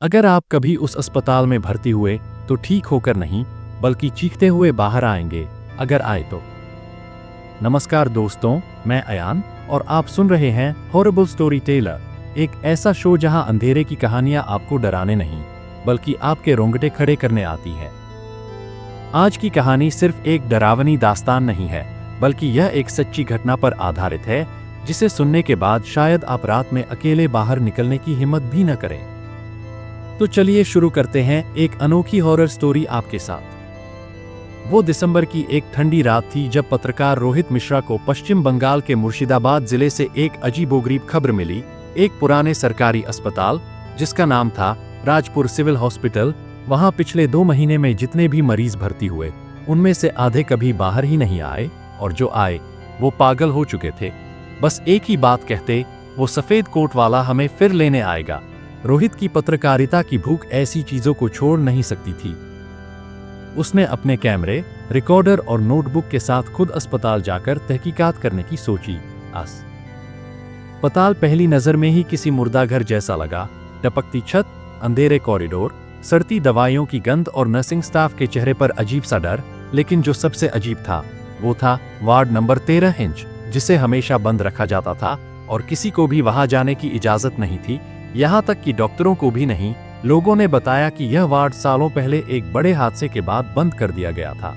अगर आप कभी उस अस्पताल में भर्ती हुए तो ठीक होकर नहीं, बल्कि चीखते हुए बाहर आएंगे, अगर आए तो। नमस्कार दोस्तों, मैं अयान और आप सुन रहे हैं हॉरिबल स्टोरी टेलर, एक ऐसा शो जहां अंधेरे की कहानियां आपको डराने नहीं, बल्कि आपके रोंगटे खड़े करने आती हैं। आज की कहानी सिर्फ एक डरावनी दास्तान नहीं है, बल्कि यह एक सच्ची घटना पर आधारित है, जिसे सुनने के बाद शायद आप रात में अकेले बाहर निकलने की हिम्मत भी न करें। तो चलिए शुरू करते हैं एक अनोखी हॉरर स्टोरी आपके साथ। वो दिसंबर की एक ठंडी रात थी जब पत्रकार रोहित मिश्रा को पश्चिम बंगाल के मुर्शिदाबाद जिले से एक अजीबोगरीब खबर मिली। एक पुराने सरकारी अस्पताल, जिसका नाम था राजपुर सिविल हॉस्पिटल, वहां पिछले 2 महीने में जितने भी मरीज भर्ती हुए, उनमें से आधे कभी बाहर ही नहीं आए, और जो आए वो पागल हो चुके थे। बस एक ही बात कहते, वो सफेद कोट वाला हमें फिर लेने आएगा। रोहित की पत्रकारिता की भूख ऐसी चीजों को छोड़ नहीं सकती थी। उसने अपने कैमरे, रिकॉर्डर और नोटबुक के साथ खुद अस्पताल जाकर तहकीकात करने की सोची। अस्पताल पहली नजर में ही किसी मुर्दाघर जैसा लगा। टपकती छत, अंधेरे कॉरिडोर, सड़ती दवाइयों की गंध और नर्सिंग स्टाफ के चेहरे पर अजीब सा डर। लेकिन जो सबसे अजीब था, वो था वार्ड नंबर 13 इंच, जिसे हमेशा बंद रखा जाता था और किसी को भी वहां जाने की इजाजत नहीं थी, यहाँ तक कि डॉक्टरों को भी नहीं। लोगों ने बताया कि यह वार्ड सालों पहले एक बड़े हादसे के बाद बंद कर दिया गया था,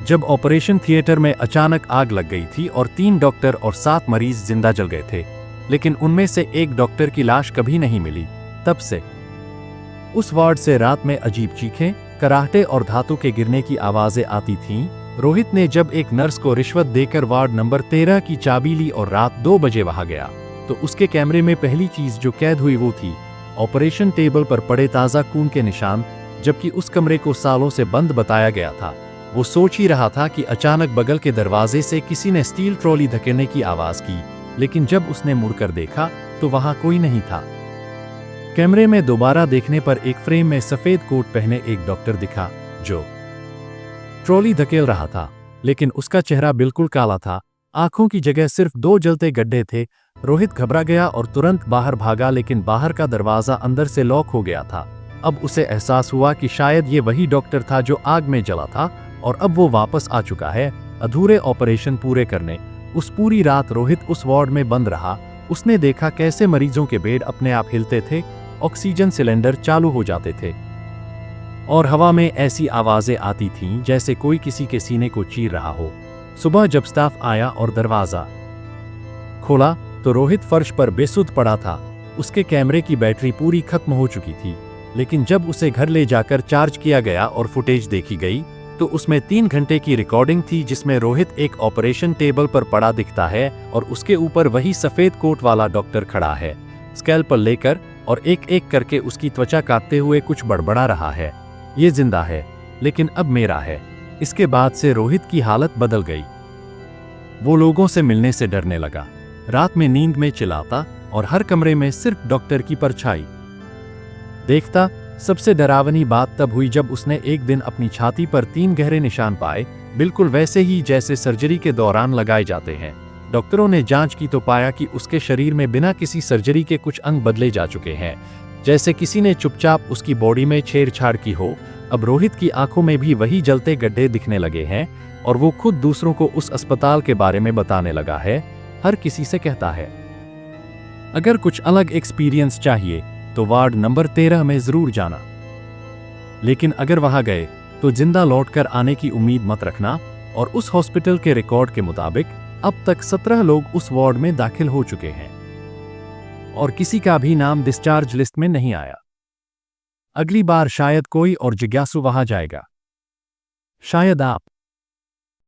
जब ऑपरेशन थिएटर में अचानक आग लग गई थी और 3 डॉक्टर और 7 मरीज जिंदा जल गए थे। लेकिन उनमें से एक डॉक्टर की लाश कभी नहीं मिली। तब से उस वार्ड से रात में अजीब चीखें, कराहटे और धातु के गिरने की आवाजें आती थीं। रोहित ने जब एक नर्स को रिश्वत देकर वार्ड नंबर 13 की चाबी ली और रात 2 बजे वहां गया, तो उसके कैमरे में पहली चीज जो कैद हुई वो थी ऑपरेशन टेबल पर पड़े ताजा खून के निशान। जबकि उस कमरे को सालों से बंद बताया गया था, वो सोच ही रहा था कि अचानक बगल के दरवाजे से किसी ने स्टील ट्रॉली धकेलने की आवाज की। लेकिन जब उसने मुड़कर देखा तो वहां कोई नहीं था। कैमरे में दोबारा देखने पर एक फ्रेम में सफेद कोट पहने एक डॉक्टर दिखा, जो ट्रॉली धकेल रहा था। लेकिन उसका चेहरा बिल्कुल काला था, आंखों की जगह सिर्फ 2 जलते गड्ढे थे। रोहित घबरा गया और तुरंत बाहर भागा, लेकिन बाहर का दरवाजा अंदर से लॉक हो गया था। अब उसे एहसास हुआ कि शायद ये वही डॉक्टर था जो आग में जला था, और अब वो वापस आ चुका है अधूरे ऑपरेशन पूरे करने। उस पूरी रात रोहित उस वार्ड में बंद रहा। उसने देखा कैसे मरीजों के बेड अपने आप हिलते थे, ऑक्सीजन सिलेंडर चालू हो जाते थे, और हवा में ऐसी आवाजें आती थीं जैसे कोई किसी के सीने को चीर रहा हो। सुबह जब स्टाफ आया और दरवाजा खोला तो रोहित फर्श पर बेसुध पड़ा था। उसके कैमरे की बैटरी पूरी खत्म हो चुकी थी। लेकिन जब उसे घर ले जाकर चार्ज किया गया और फुटेज देखी गई, तो उसमें 3 घंटे की रिकॉर्डिंग थी, जिसमें रोहित एक ऑपरेशन टेबल पर पड़ा दिखता है और उसके ऊपर वही सफेद कोट वाला डॉक्टर खड़ा है, स्कैल्पल लेकर, और एक एक करके उसकी त्वचा काटते हुए कुछ बड़बड़ा रहा है, ये जिंदा है, लेकिन अब मेरा है। इसके बाद से रोहित की हालत बदल गई। वो लोगों से मिलने से डरने लगा, रात में नींद में चिल्लाता, और हर कमरे में सिर्फ डॉक्टर की परछाई देखता। सबसे डरावनी बात तब हुई जब उसने एक दिन अपनी छाती पर 3 गहरे निशान पाए, बिल्कुल वैसे ही जैसे सर्जरी के दौरान लगाए जाते हैं। डॉक्टरों ने जांच की तो पाया कि उसके शरीर में बिना किसी सर्जरी के कुछ अंग बदले जा चुके हैं, जैसे किसी ने चुपचाप उसकी बॉडी में छेड़छाड़ की हो। अब रोहित की आंखों में भी वही जलते गड्ढे दिखने लगे हैं, और वो खुद दूसरों को उस अस्पताल के बारे में बताने लगा है। हर किसी से कहता है, अगर कुछ अलग एक्सपीरियंस चाहिए तो वार्ड नंबर 13 में जरूर जाना। लेकिन अगर वहां गए तो जिंदा लौटकर आने की उम्मीद मत रखना। और उस हॉस्पिटल के रिकॉर्ड के मुताबिक अब तक 17 लोग उस वार्ड में दाखिल हो चुके हैं, और किसी का भी नाम डिस्चार्ज लिस्ट में नहीं आया। अगली बार शायद कोई और जिज्ञासु वहां जाएगा। शायद आप।